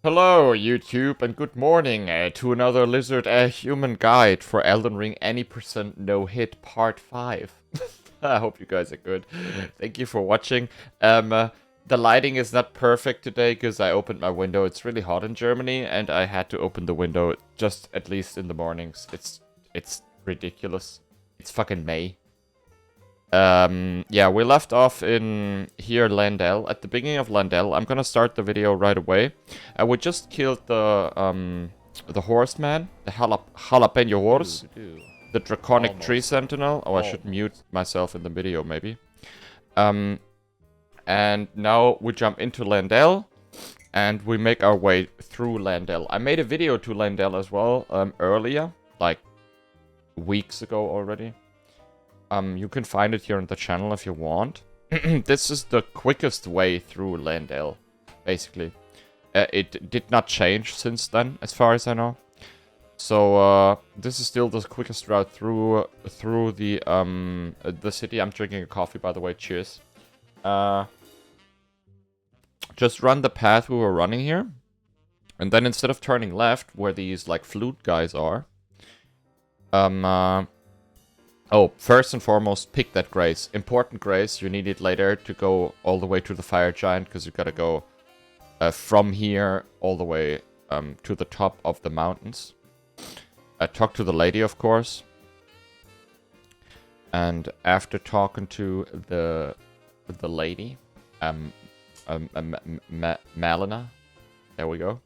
Hello, YouTube, and good morning to another Lizard Human Guide for Elden Ring Any Percent No Hit Part 5. I hope you guys are good. Thank you for watching. The lighting is not perfect today because I opened my window. It's really hot in Germany, and I had to open the window just at least in the mornings. It's ridiculous. It's fucking May. Yeah, we left off in here, Leyndell. At the beginning of Leyndell, I'm gonna start the video right away. We just killed the horseman, the jalapeno horse, the draconic tree sentinel. Oh, I should mute myself in the video, maybe. And now we jump into Leyndell, and we make our way through Leyndell. I made a video to Leyndell as well, earlier, like weeks ago already. You can find it here on the channel if you want. This is the quickest way through Leyndell, basically. It did not change since then, as far as I know. So, this is still the quickest route through the city. I'm drinking a coffee, by the way. Cheers. Just run the path we were running here. And then instead of turning left, where these, like, flute guys are, oh, first and foremost, pick that grace. Important grace. You need it later to go all the way to the fire giant, because you gotta go from here all the way to the top of the mountains. Talk to the lady, of course. And after talking to the lady, Malina, there we go.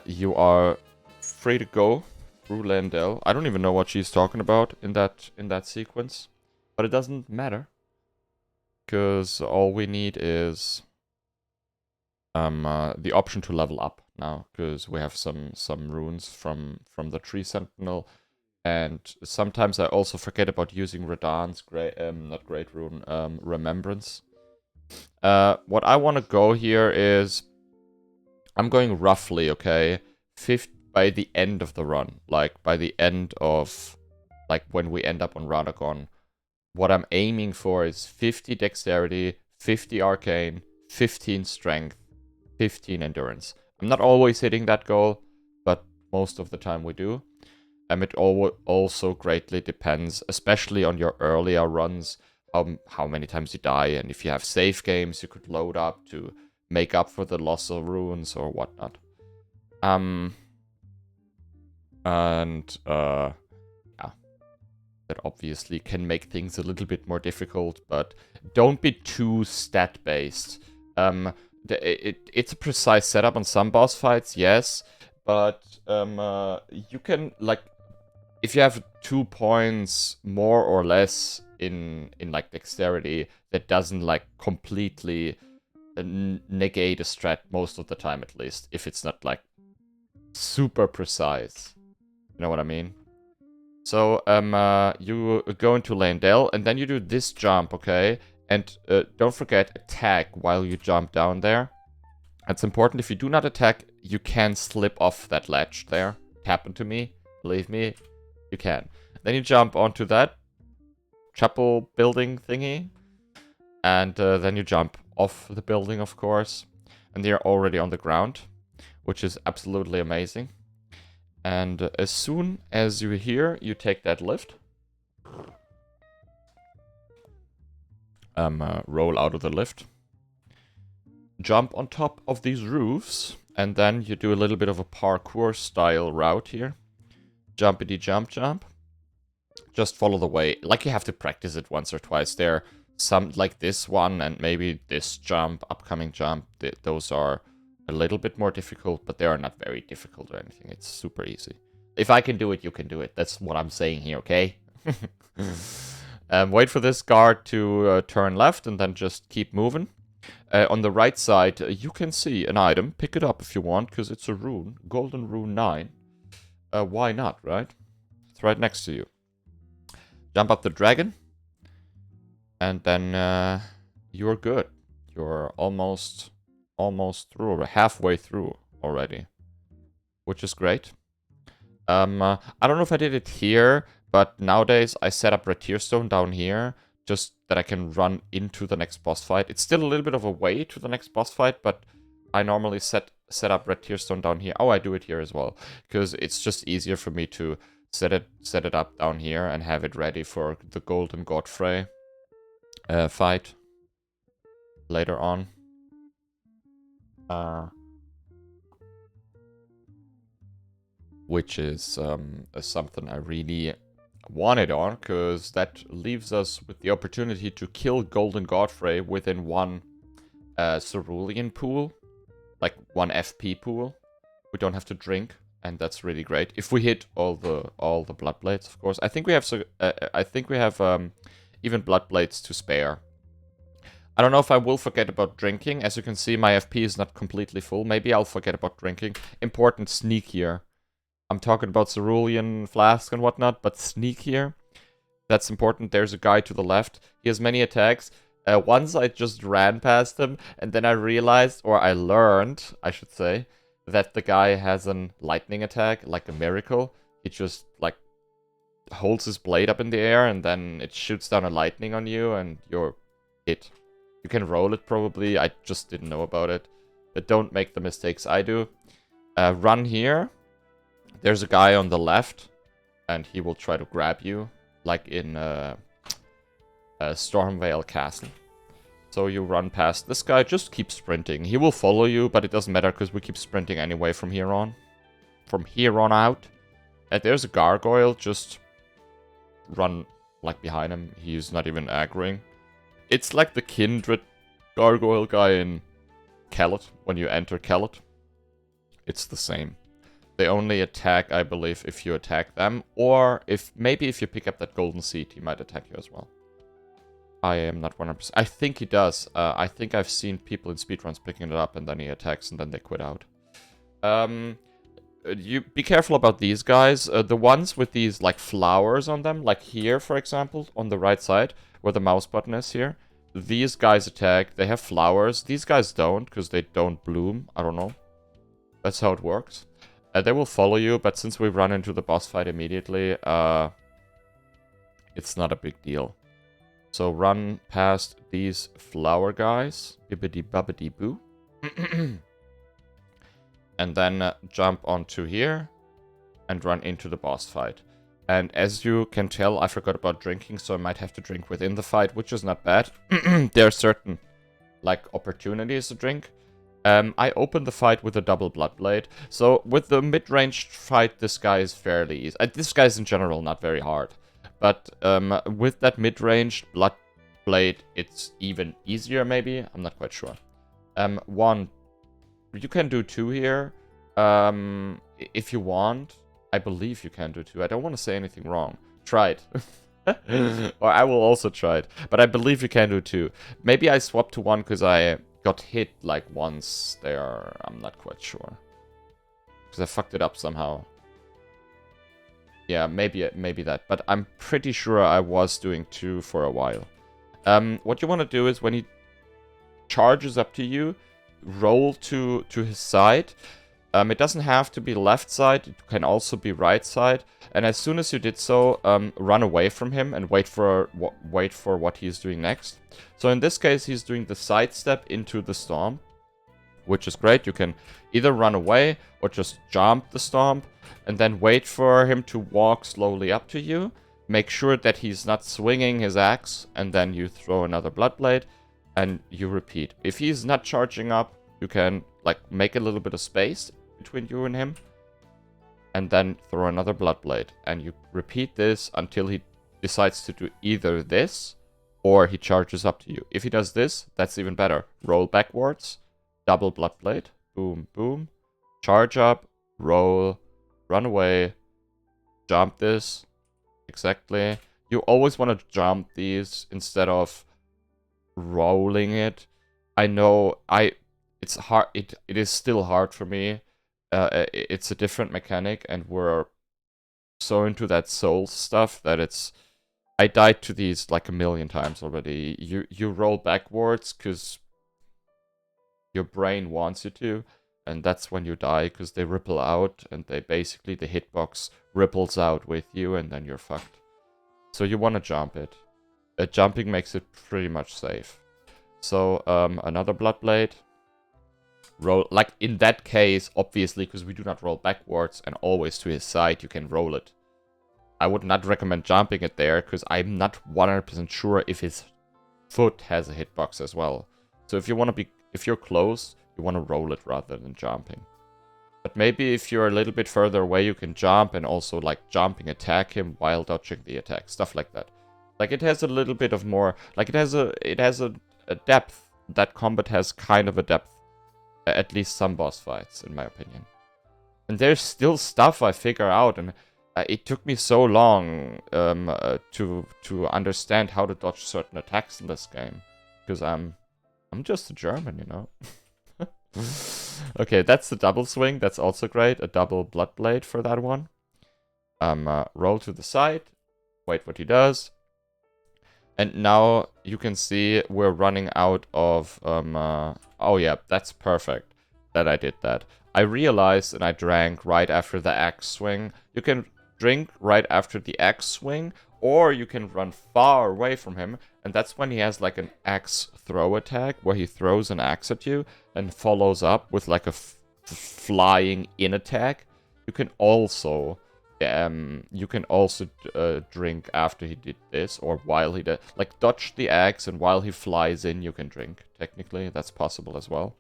You are free to go through Leyndell. I don't even know what she's talking about in that sequence, but it doesn't matter, because all we need is the option to level up now, because we have some runes from the tree sentinel, and sometimes I also forget about using Radahn's great rune, remembrance. What I want to go here is I'm going roughly, okay, 50 by the end of the run, like by the end of, like when we end up on Radagon, what I'm aiming for is 50 dexterity, 50 arcane, 15 strength, 15 endurance. I'm not always hitting that goal, but most of the time we do. And it also greatly depends, especially on your earlier runs, how many times you die, and if you have save games you could load up to make up for the loss of runes or whatnot. And, yeah, that obviously can make things a little bit more difficult, but don't be too stat-based. It's a precise setup on some boss fights, yes, but, you can, like, if you have 2 points more or less in like, dexterity, that doesn't, like, completely negate a strat most of the time, at least, if it's not, like, super precise. You know what I mean? So, you go into Leyndell, and then you do this jump, okay? And don't forget, attack while you jump down there. That's important. If you do not attack, you can slip off that ledge there. It happened to me. Believe me, you can. Then you jump onto that chapel building thingy. And then you jump off the building, of course. And you're already on the ground, which is absolutely amazing. And as soon as you're here, you take that lift. Roll out of the lift. Jump on top of these roofs. And then you do a little bit of a parkour style route here. Jumpity jump jump. Just follow the way. Like, you have to practice it once or twice. There, some like this one and maybe this jump, upcoming jump. Those are a little bit more difficult, but they are not very difficult or anything. It's super easy. If I can do it, you can do it. That's what I'm saying here, okay? Wait for this guard to turn left and then just keep moving. On the right side, you can see an item. Pick it up if you want, because it's a rune. Golden Rune 9. Why not, right? It's right next to you. Jump up the dragon. And then you're good. You're almost through, or halfway through already, which is great. I don't know if I did it here, but nowadays I set up Red Tearstone down here, just that I can run into the next boss fight. It's still a little bit of a way to the next boss fight, but I normally set set up red tearstone down here. Oh, I do it here as well, because it's just easier for me to set it up down here and have it ready for the golden Godfrey fight later on. Which is something I really wanted on, because that leaves us with the opportunity to kill Golden Godfrey within one cerulean pool, like one FP pool. We don't have to drink, and that's really great. If we hit all the blood blades, of course. I think we have even blood blades to spare. I don't know if I will forget about drinking. As you can see, my FP is not completely full. Maybe I'll forget about drinking. Important sneak here. I'm talking about cerulean flask and whatnot, but sneak here. That's important. There's a guy to the left. He has many attacks. Once I just ran past him, and then I realized, or I learned, I should say, that the guy has a lightning attack, like a miracle. He just, like, holds his blade up in the air, and then it shoots down a lightning on you, and you're hit. You can roll it, probably. I just didn't know about it. But don't make the mistakes I do. Run here. There's a guy on the left, and he will try to grab you, like in Stormvale Castle. So you run past this guy, just keep sprinting. He will follow you, but it doesn't matter, because we keep sprinting anyway from here on. From here on out. There's a gargoyle, just run, like, behind him. He's not even aggroing. It's like the Kindred gargoyle guy in Caelid, when you enter Caelid. It's the same. They only attack, I believe, if you attack them, or maybe if you pick up that golden seed, he might attack you as well. I am not 100%. I think he does. I think I've seen people in speedruns picking it up, and then he attacks, and then they quit out. You be careful about these guys. The ones with these, like, flowers on them, like here, for example, on the right side, where the mouse button is here. These guys attack. They have flowers. These guys don't, because they don't bloom. I don't know. That's how it works. They will follow you, but since we run into the boss fight immediately, it's not a big deal. So run past these flower guys. Bibbidi bubbidi boo. And then jump onto here and run into the boss fight. And as you can tell, I forgot about drinking, so I might have to drink within the fight, which is not bad. There are certain, like, opportunities to drink. I opened the fight with a double blood blade. So with the mid-range fight, this guy is fairly easy. This guy is in general not very hard. But with that mid-range blood blade, it's even easier maybe. I'm not quite sure. One, you can do two here. If you want. I believe you can do two. I don't want to say anything wrong. Try it. Or I will also try it. But I believe you can do two. Maybe I swapped to one because I got hit like once there. I'm not quite sure. Because I fucked it up somehow. Yeah, maybe that. But I'm pretty sure I was doing two for a while. What you want to do is when he charges up to you, roll to his side. It doesn't have to be left side, it can also be right side. And as soon as you did so, run away from him and wait for what he's doing next. So in this case, he's doing the sidestep into the storm, which is great. You can either run away or just jump the storm and then wait for him to walk slowly up to you. Make sure that he's not swinging his axe, and then you throw another blood blade and you repeat. If he's not charging up, you can, like, make a little bit of space between you and him, and then throw another blood blade. And you repeat this until he decides to do either this, or he charges up to you. If he does this, that's even better. Roll backwards, double blood blade, boom, boom, charge up, roll, run away, jump this, exactly. You always want to jump these instead of rolling it. I know, it's hard, it is still hard for me. It's a different mechanic, and we're so into that soul stuff that it's... I died to these like a million times already. You roll backwards because your brain wants you to, and that's when you die, because they ripple out, and they basically, the hitbox ripples out with you, and then you're fucked. So you want to jump it. Jumping makes it pretty much safe. So, another blood blade. roll, like in that case, obviously, because we do not roll backwards and always to his side, you can roll it. I would not recommend jumping it there, because I'm not 100% sure if his foot has a hitbox as well. So if you're close, you want to roll it rather than jumping. But maybe if you're a little bit further away, you can jump and also like jumping attack him while dodging the attack, stuff like that. Like it has a little bit of more, like it has a depth. That combat has kind of a depth, at least some boss fights, in my opinion. And there's still stuff I figure out, and it took me so long to understand how to dodge certain attacks in this game, because I'm just a German, you know. Okay, that's the double swing. That's also great. A double blood blade for that one. Roll to the side. Wait what he does. And now you can see we're running out of... oh yeah, that's perfect that I did that. I realized and I drank right after the axe swing. You can drink right after the axe swing, or you can run far away from him, and that's when he has like an axe throw attack, where he throws an axe at you and follows up with like a flying in attack. You can also drink after he did this, or while he did, like dodge the axe, and while he flies in, you can drink. Technically, that's possible as well.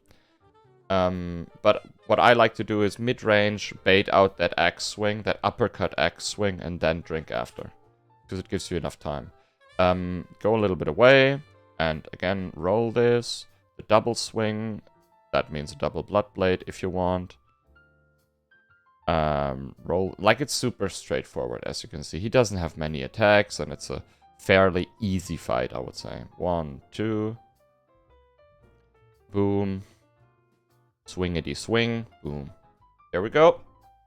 But what I like to do is mid-range, bait out that axe swing, that uppercut axe swing, and then drink after, because it gives you enough time. Go a little bit away, and again, roll this. The double swing, that means a double blood blade if you want. Roll, like it's super straightforward, as you can see. He doesn't have many attacks, and it's a fairly easy fight, I would say. 1, 2. Boom. Swingity swing. Boom. There we go.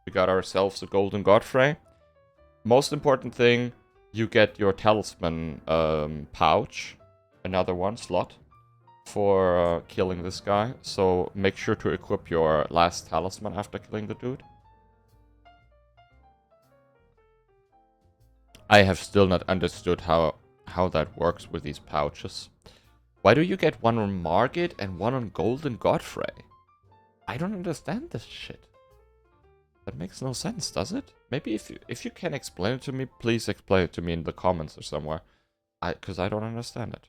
We got ourselves a golden Godfrey. Most important thing, you get your talisman pouch. Another one, slot, for killing this guy. So make sure to equip your last talisman after killing the dude. I have still not understood how that works with these pouches. Why do you get one on Morgott and one on Golden Godfrey? I don't understand this shit. That makes no sense, does it? Maybe if you can explain it to me, please explain it to me in the comments or somewhere. Because I don't understand it.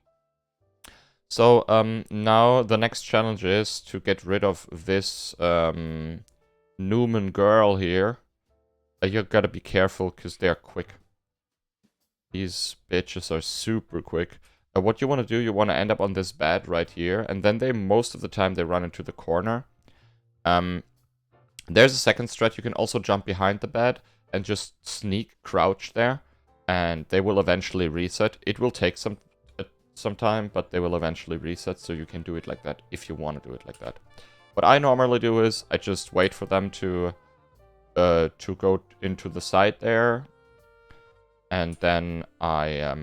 So, now the next challenge is to get rid of this Newman girl here. You gotta be careful, because they're quick. These bitches are super quick. What you want to do, you want to end up on this bed right here, and then most of the time they run into the corner. There's a second strat. You can also jump behind the bed and just sneak crouch there, and they will eventually reset. It will take some time, but they will eventually reset, so you can do it like that if you want to do it like that. What I normally do is I just wait for them to go into the side there, and then I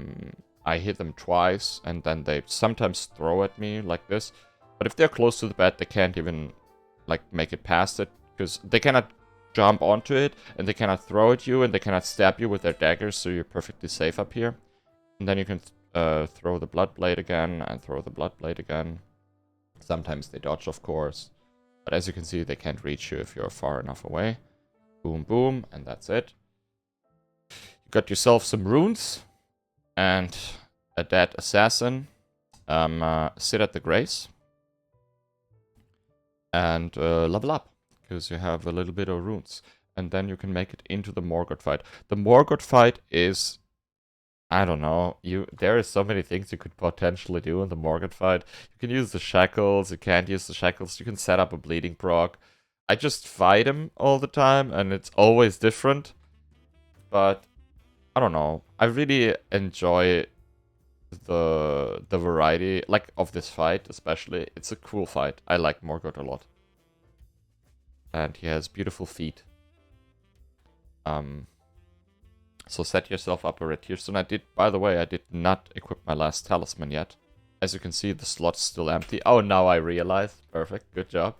hit them twice, and then they sometimes throw at me like this. But if they're close to the bed, they can't even like make it past it, because they cannot jump onto it, and they cannot throw at you, and they cannot stab you with their daggers, so you're perfectly safe up here. And then you can throw the blood blade again, and throw the blood blade again. Sometimes they dodge, of course, but as you can see, they can't reach you if you're far enough away. Boom, boom, and that's it. You got yourself some runes, and a dead assassin. Sit at the grace. And level up, because you have a little bit of runes. And then you can make it into the Morgott fight. The Morgott fight is... I don't know. There are so many things you could potentially do in the Morgott fight. You can use the shackles, you can't use the shackles, you can set up a bleeding proc. I just fight him all the time, and it's always different. But, I don't know. I really enjoy the variety, like, of this fight, especially. It's a cool fight. I like Morgott a lot. And he has beautiful feet. So set yourself up a red tearstone. By the way, I did not equip my last talisman yet. As you can see, the slot's still empty. Oh, now I realize. Perfect, good job.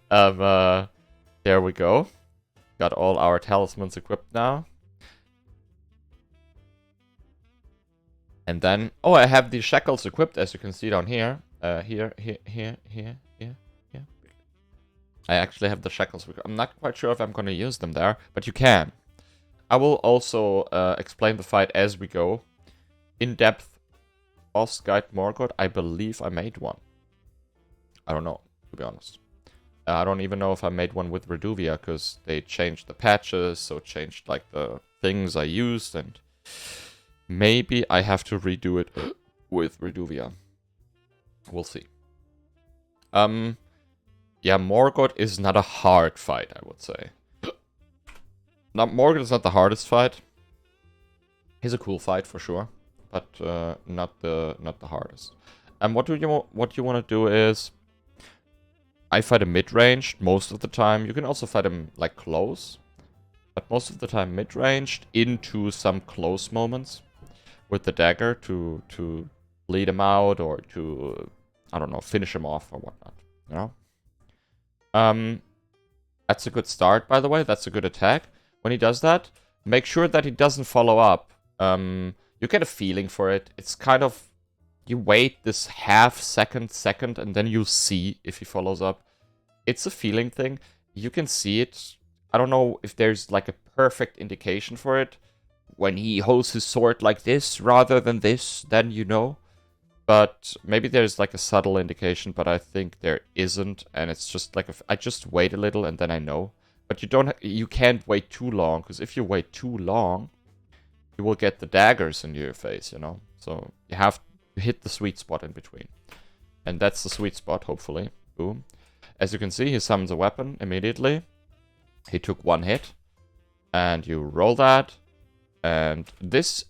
There we go. Got all our talismans equipped now. And then, oh, I have the shackles equipped, as you can see down here. Here. I actually have the shackles. I'm not quite sure if I'm going to use them there, but you can. I will also explain the fight as we go. In-depth boss guide Morgott. I believe I made one. I don't know, to be honest. I don't even know if I made one with Reduvia, because they changed the patches, so changed like the things I used, and maybe I have to redo it with Reduvia. We'll see. Yeah, Morgott is not a hard fight, I would say. Morgott is not the hardest fight. He's a cool fight for sure, but not the hardest. And what you want to do is, I fight him mid-ranged most of the time. You can also fight him like close, but most of the time mid-ranged into some close moments with the dagger to bleed him out or to, I don't know, finish him off or whatnot. You know. That's a good start, by the way. That's a good attack. When he does that, make sure that he doesn't follow up. You get a feeling for it. It's kind of, you wait this half second, and then you see if he follows up. It's a feeling thing. You can see it. I don't know if there's like a perfect indication for it. When he holds his sword like this rather than this, then you know. But maybe there's like a subtle indication, but I think there isn't. And it's just like, I just wait a little and then I know. But you can't wait too long, because if you wait too long, you will get the daggers in your face, you know. So you have to hit the sweet spot in between. And that's the sweet spot, hopefully. Boom. As you can see, he summons a weapon immediately. He took one hit. And you roll that. And this,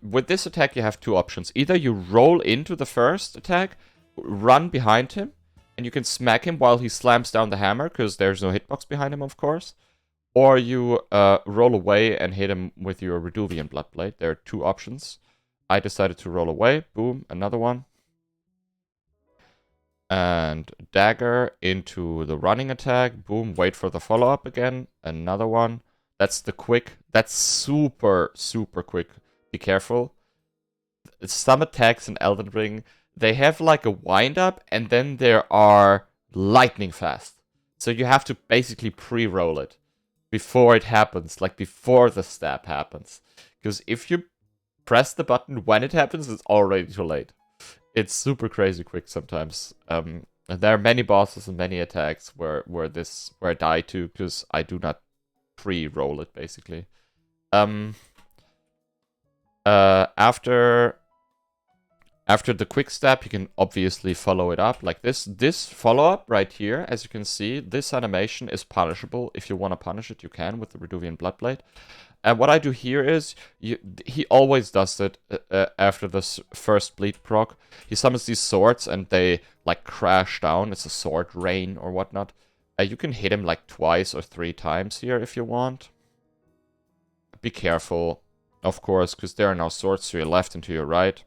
with this attack, you have two options. Either you roll into the first attack, run behind him, and you can smack him while he slams down the hammer, because there's no hitbox behind him, of course. Or you roll away and hit him with your Reduvian Bloodblade. There are two options. I decided to roll away. Boom, another one. And dagger into the running attack. Boom, wait for the follow-up again. Another one. That's the quick. That's super, super quick. Be careful. Some attacks in Elden Ring, they have like a wind-up, and then there are lightning fast. So you have to basically pre-roll it before it happens, like before the stab happens. Because if you press the button when it happens, it's already too late. It's super crazy quick sometimes. There are many bosses and many attacks where I die to, because I do not pre-roll it, basically. After the quick stab, you can obviously follow it up like this. This follow-up right here, as you can see, this animation is punishable. If you want to punish it, you can with the Reduvian Bloodblade. And what I do here is, he always does it after this first bleed proc. He summons these swords and they like crash down. It's a sword rain or whatnot. You can hit him like twice or 3 times here if you want. Be careful, of course, because there are now swords to your left and to your right.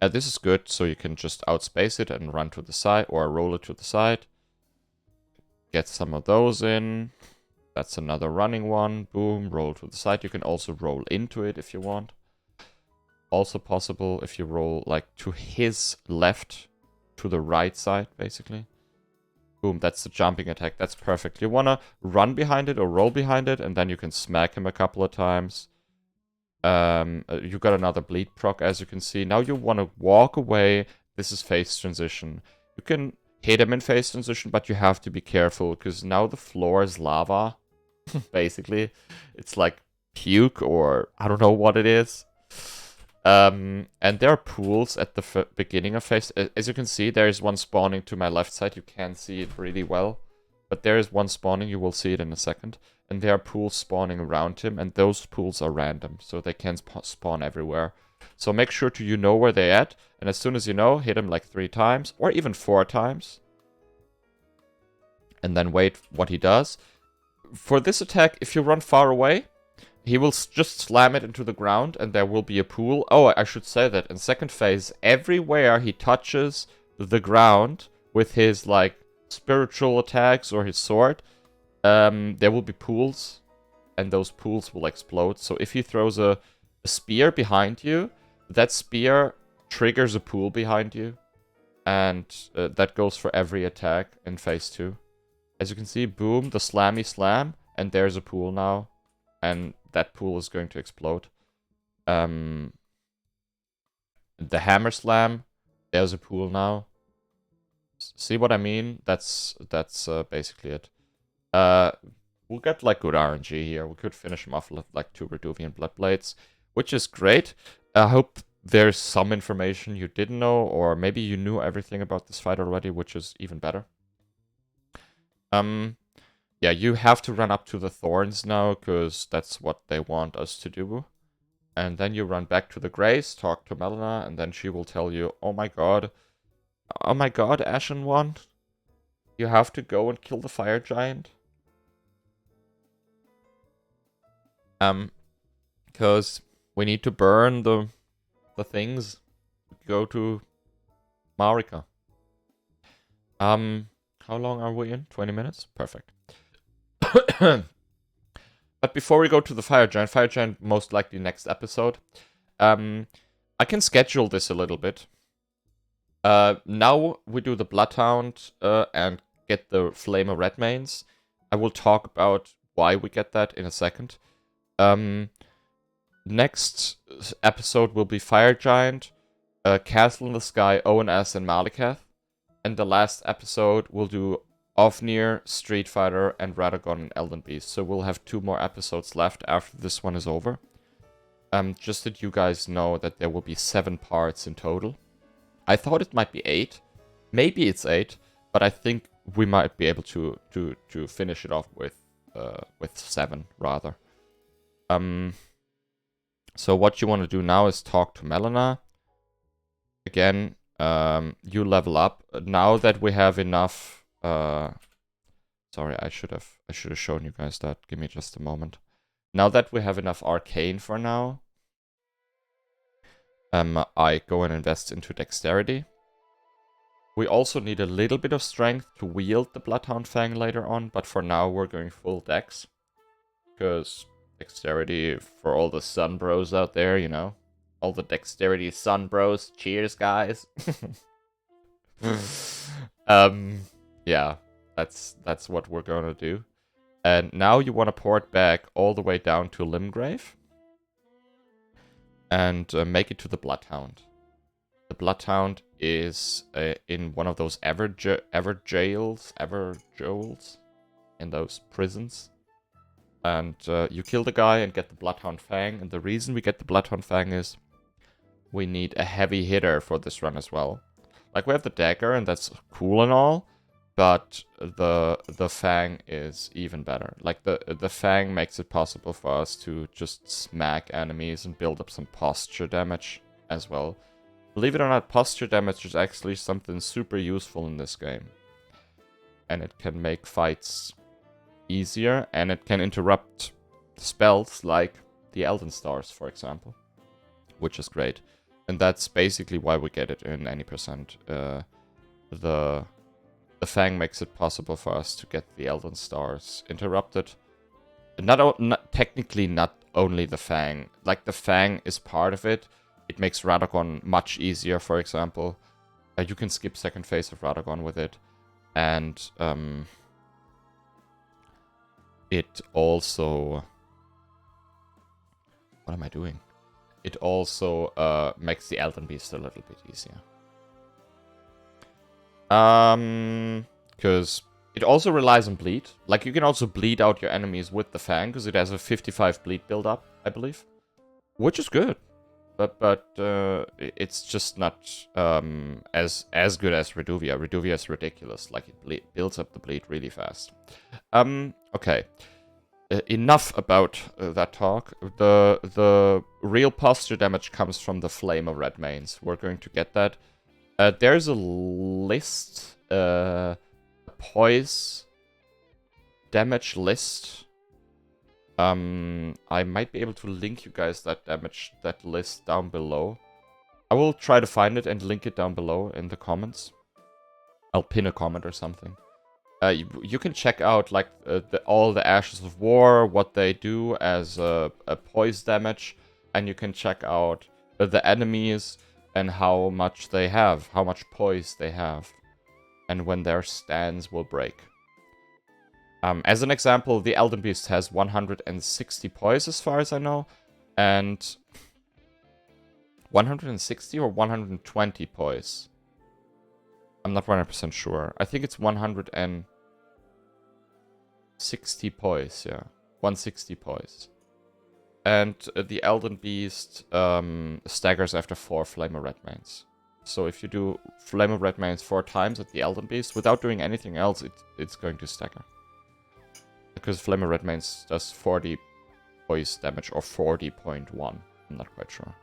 This is good, so you can just outspace it and run to the side, or roll it to the side. Get some of those in. That's another running one. Boom, roll to the side. You can also roll into it if you want. Also possible if you roll like to his left, to the right side, basically. Boom, that's the jumping attack. That's perfect. You want to run behind it or roll behind it, and then you can smack him a couple of times. You got another bleed proc, as you can see. Now you want to walk away. This is phase transition. You can hit him in phase transition, but you have to be careful, because now the floor is lava. Basically, it's like puke, or I don't know what it is. And there are pools at the beginning of phase. As you can see, there is one spawning to my left side. You can't see it really well, but there is one spawning. You will see it in a second. And there are pools spawning around him, and those pools are random, so they can spawn everywhere. So make sure you know where they're at, and as soon as you know, hit him like 3 times, or even 4 times. And then wait what he does. For this attack, if you run far away, he will just slam it into the ground, and there will be a pool. Oh, I should say that in second phase, everywhere he touches the ground with his like spiritual attacks or his sword, there will be pools, and those pools will explode. So if he throws a spear behind you, that spear triggers a pool behind you, and that goes for every attack in phase 2. As you can see, boom, the slammy slam, and there's a pool now. And that pool is going to explode. The hammer slam, there's a pool now. See what I mean? That's basically it. We'll get like good RNG here. We could finish him off with like 2 Reduvian Bloodblades, which is great. I hope there's some information you didn't know, or maybe you knew everything about this fight already, which is even better. Yeah, you have to run up to the thorns now, because that's what they want us to do. And then you run back to the Grace, talk to Melina, and then she will tell you, oh my god, Ashen One, you have to go and kill the fire giant. Because we need to burn the things to go to Marika. How long are we in? 20 minutes? Perfect. But before we go to the fire giant most likely next episode, I can schedule this a little bit. Now we do the Bloodhound and get the Flame of Redmanes. I will talk about why we get that in a second. Next episode will be Fire Giant, Castle in the Sky, ONS, and Malekith. And the last episode we'll do Ofnir, Street Fighter, and Radagon and Elden Beast. So we'll have 2 more episodes left after this one is over. Just that you guys know that there will be 7 parts in total. I thought it might be 8. Maybe it's 8, but I think we might be able to finish it off with 7 rather. So what you want to do now is talk to Melina. Again, you level up. Now that we have enough... sorry, I should have shown you guys that. Give me just a moment. Now that we have enough arcane for now, I go and invest into dexterity. We also need a little bit of strength to wield the Bloodhound Fang later on, but for now we're going full dex. Because dexterity for all the sun bros out there, you know. All the dexterity sun bros. Cheers, guys. Yeah, that's what we're gonna do. And now you want to port back all the way down to Limgrave. And make it to the Bloodhound. The Bloodhound is in one of those ever jails, in those prisons. And you kill the guy and get the Bloodhound Fang. And the reason we get the Bloodhound Fang is we need a heavy hitter for this run as well. Like, we have the dagger, and that's cool and all, but the Fang is even better. Like, the Fang makes it possible for us to just smack enemies and build up some posture damage as well. Believe it or not, posture damage is actually something super useful in this game. And it can make fights easier, and it can interrupt spells like the Elden Stars, for example. Which is great. And that's basically why we get it in any percent. The Fang makes it possible for us to get the Elden Stars interrupted. Technically not only the Fang. Like, the Fang is part of it. It makes Radagon much easier, for example. You can skip second phase of Radagon with it. And it also... What am I doing? It also makes the Elden Beast a little bit easier. Because it also relies on bleed. Like, you can also bleed out your enemies with the Fang, because it has a 55 bleed build-up, I believe. Which is good. But it's just not as good as Reduvia. Reduvia is ridiculous. Like, it builds up the bleed really fast. Okay. Enough about that talk. The real posture damage comes from the Flame of Redmanes. We're going to get that. There's a list, a poise damage list. I might be able to link you guys that list down below. I will try to find it and link it down below in the comments. I'll pin a comment or something. You can check out like all the Ashes of War, what they do as a poise damage, and you can check out the enemies and how much they have, how much poise they have, and when their stands will break. As an example, the Elden Beast has 160 poise as far as I know, and 160 or 120 poise. I'm not 100% sure. I think it's 160 poise, yeah. 160 poise. And the Elden Beast staggers after 4 Flame of Red Mains. So if you do Flame of Red Mains 4 times at the Elden Beast, without doing anything else, it's going to stagger. Because Flame of Red Mains does 40 poise damage, or 40.1. I'm not quite sure.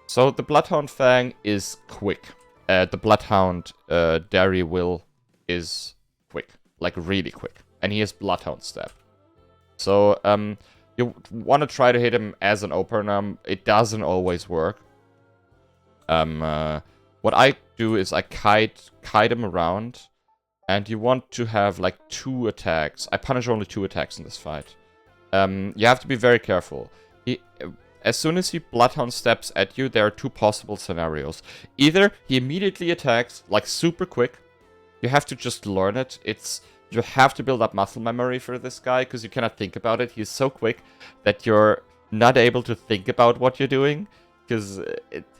So the Bloodhound Fang is quick. The Bloodhound Dairy Will is quick. Like, really quick. And he has Bloodhound Step. So, you want to try to hit him as an opener. It doesn't always work. What I do is I kite him around. And you want to have, like, 2 attacks. I punish only 2 attacks in this fight. You have to be very careful. As soon as he Bloodhound steps at you, there are 2 possible scenarios. Either he immediately attacks, like, super quick. You have to just learn it. You have to build up muscle memory for this guy, because you cannot think about it. He's so quick that you're not able to think about what you're doing. Because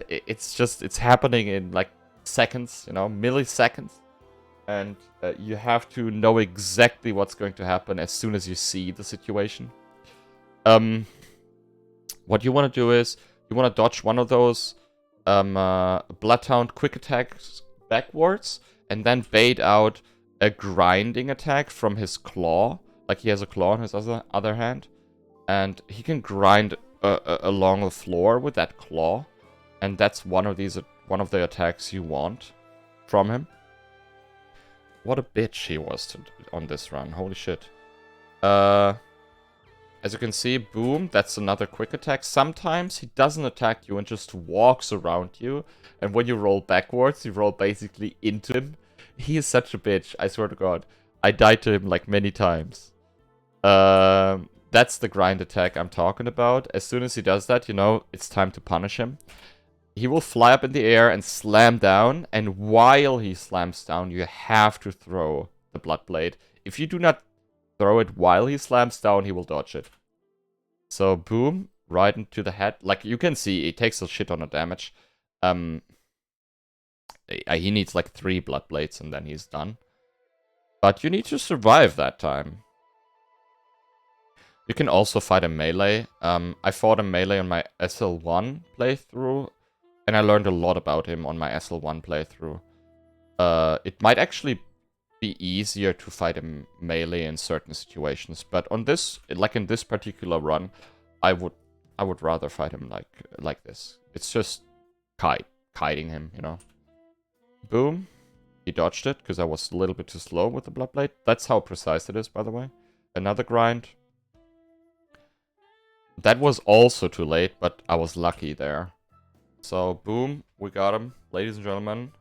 it's happening in, like, seconds, you know, milliseconds. And you have to know exactly what's going to happen as soon as you see the situation. What you want to do is, you want to dodge one of those Bloodhound quick attacks backwards, and then bait out a grinding attack from his claw. Like, he has a claw on his other hand. And he can grind along the floor with that claw. And that's one of the attacks you want from him. What a bitch he was on this run. Holy shit. As you can see, boom, that's another quick attack. Sometimes he doesn't attack you and just walks around you. And when you roll backwards, you roll basically into him. He is such a bitch, I swear to God. I died to him like many times. That's the grind attack I'm talking about. As soon as he does that, you know, it's time to punish him. He will fly up in the air and slam down, and while he slams down, you have to throw the Bloodblade. If you do not throw it while he slams down, he will dodge it. So, boom, right into the head. Like, you can see, it takes a shit ton of damage. He needs like 3 Bloodblades, and then he's done. But you need to survive that time. You can also fight a melee. I fought a melee on my SL1 playthrough. And I learned a lot about him on my SL1 playthrough. It might actually be easier to fight him melee in certain situations, but on this, like in this particular run, I would rather fight him like this. It's just kiting him, you know. Boom. He dodged it, because I was a little bit too slow with the Bloodblade. That's how precise it is, by the way. Another grind. That was also too late, but I was lucky there. So, boom, we got him. Ladies and gentlemen,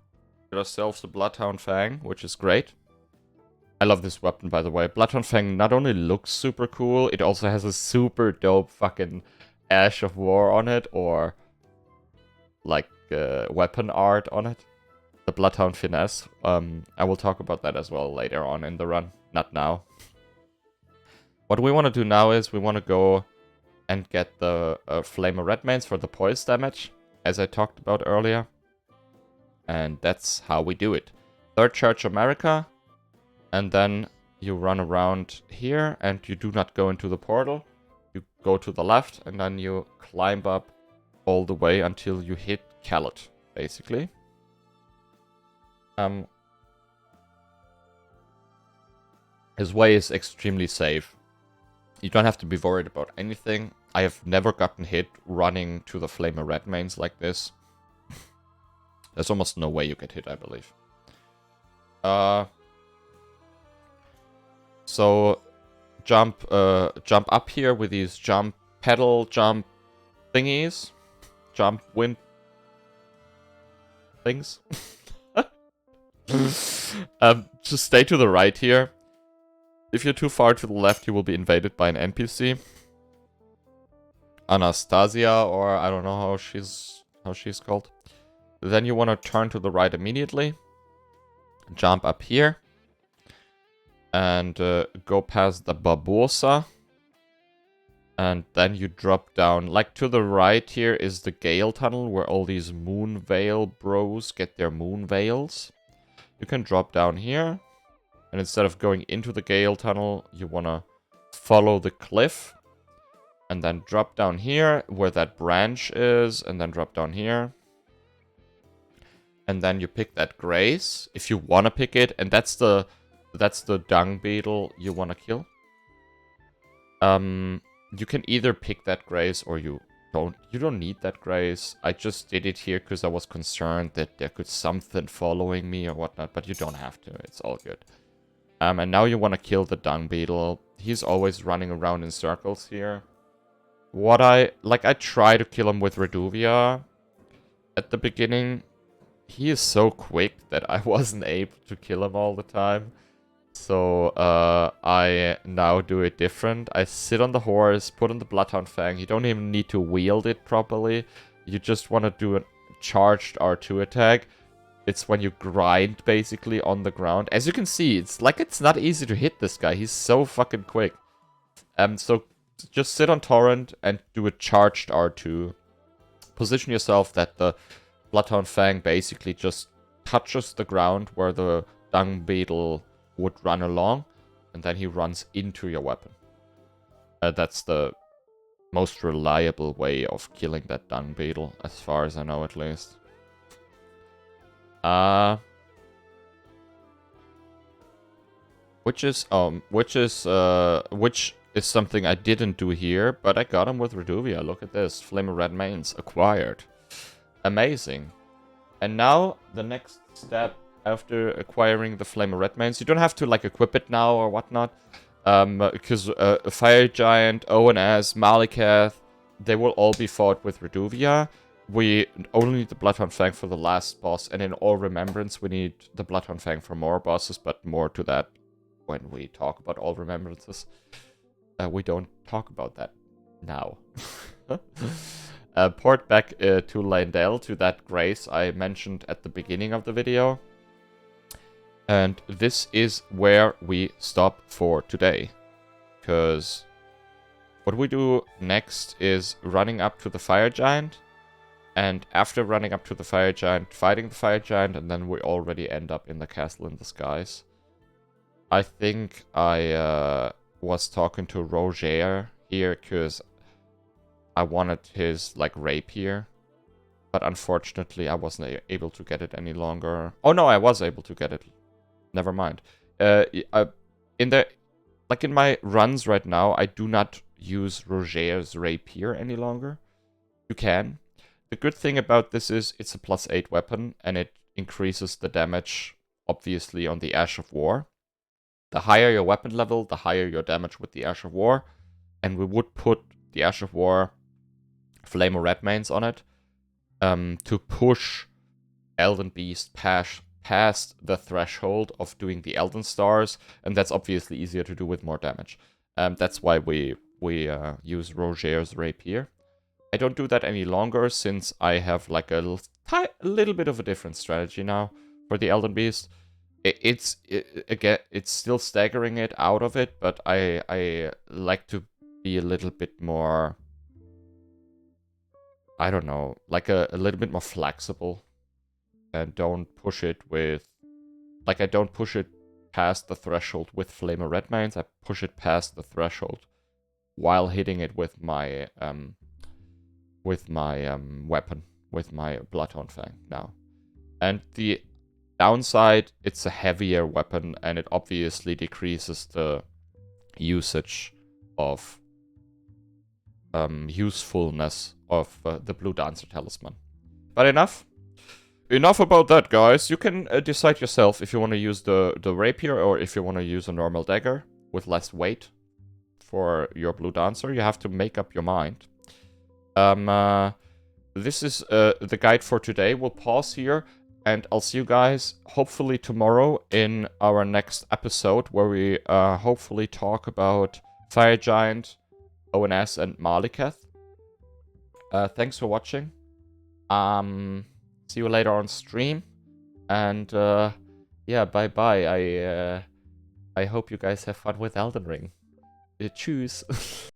got ourselves the Bloodhound Fang, which is great. I love this weapon, by the way. Bloodhound Fang not only looks super cool, it also has a super dope fucking Ash of War on it, or like weapon art on it. The Bloodhound Finesse. I will talk about that as well later on in the run, not now. What we want to do now is we want to go and get the Flame of Red Mains for the poise damage, as I talked about earlier. And that's how we do it. Third Church America, and then you run around here, and you do not go into the portal. You go to the left, and then you climb up all the way until you hit Caelid, basically. His way is extremely safe. You don't have to be worried about anything. I have never gotten hit running to the Flame of Red Mains like this. There's almost no way you get hit, I believe. So jump up here with these jump thingies. Jump wind things. Just stay to the right here. If you're too far to the left, you will be invaded by an NPC. Anastasia, or I don't know how she's called. Then you want to turn to the right immediately. Jump up here. and go past the Barbosa. And then you drop down. Like to the right here is the Gale Tunnel, where all these Moon Veil bros get their Moon Veils. You can drop down here. And instead of going into the Gale Tunnel, you want to follow the cliff. And then drop down here, where that branch is. And then drop down here. And then you pick that Grace, if you want to pick it. And that's the dung beetle you want to kill. You can either pick that Grace or you don't need that Grace. I just did it here because I was concerned that there could something following me or whatnot, but you don't have to. It's all good. And now you want to kill the dung beetle. He's always running around in circles here. I try to kill him with Reduvia at the beginning. He is so quick that I wasn't able to kill him all the time. So, I now do it different. I sit on the horse, put on the Bloodhound Fang. You don't even need to wield it properly. You just want to do a charged R2 attack. It's when you grind, basically, on the ground. As you can see, it's not easy to hit this guy. He's so fucking quick. So, just sit on Torrent and do a charged R2. Position yourself that the Bloodhound Fang basically just touches the ground where the dung beetle would run along, and then he runs into your weapon. That's the most reliable way of killing that dung beetle, as far as I know, at least. Which is something I didn't do here, but I got him with Reduvia. Look at this, Flame of Red Manes acquired. Amazing. And now the next step. After acquiring the Flame of Red Manes, you don't have to equip it now or whatnot, because Fire Giant, ONS, Malikath, they will all be fought with Reduvia. We only need the Bloodhound Fang for the last boss, and in all remembrance, we need the Bloodhound Fang for more bosses, but more to that when we talk about all remembrances. We don't talk about that now. Port back to Leyndell, to that Grace I mentioned at the beginning of the video. And this is where we stop for today. Because what we do next is running up to the Fire Giant. And after running up to the Fire Giant, fighting the Fire Giant, and then we already end up in the Castle in the Skies. I think I was talking to Roger here because I wanted his rapier. But unfortunately I wasn't able to get it any longer. Oh no, I was able to get it. Never mind. In my runs right now, I do not use Roger's rapier any longer. You can. The good thing about this is it's a +8 weapon, and it increases the damage, obviously, on the Ash of War. The higher your weapon level, the higher your damage with the Ash of War. And we would put the Ash of War Flame of Red Manes on it to push Elden Beast past the threshold of doing the Elden Stars, and that's obviously easier to do with more damage. That's why we use Roger's rapier. I don't do that any longer since I have a little bit of a different strategy now for the Elden Beast. It's still staggering it out of it, but I like to be a little bit more, I don't know, a little bit more flexible. And don't push it with, I don't push it past the threshold with Flame of Red Manes. I push it past the threshold while hitting it with my weapon, with my Bloodhound Fang now. And the downside, it's a heavier weapon, and it obviously decreases the usage of usefulness of the Blue Dancer Talisman. But Enough about that, guys. You can decide yourself if you want to use the rapier or if you want to use a normal dagger with less weight for your Blue Dancer. You have to make up your mind. This is the guide for today. We'll pause here, and I'll see you guys hopefully tomorrow in our next episode, where we hopefully talk about Fire Giant, ONS, and Malikath. Thanks for watching. See you later on stream. And yeah, bye-bye. I hope you guys have fun with Elden Ring. Tschüss.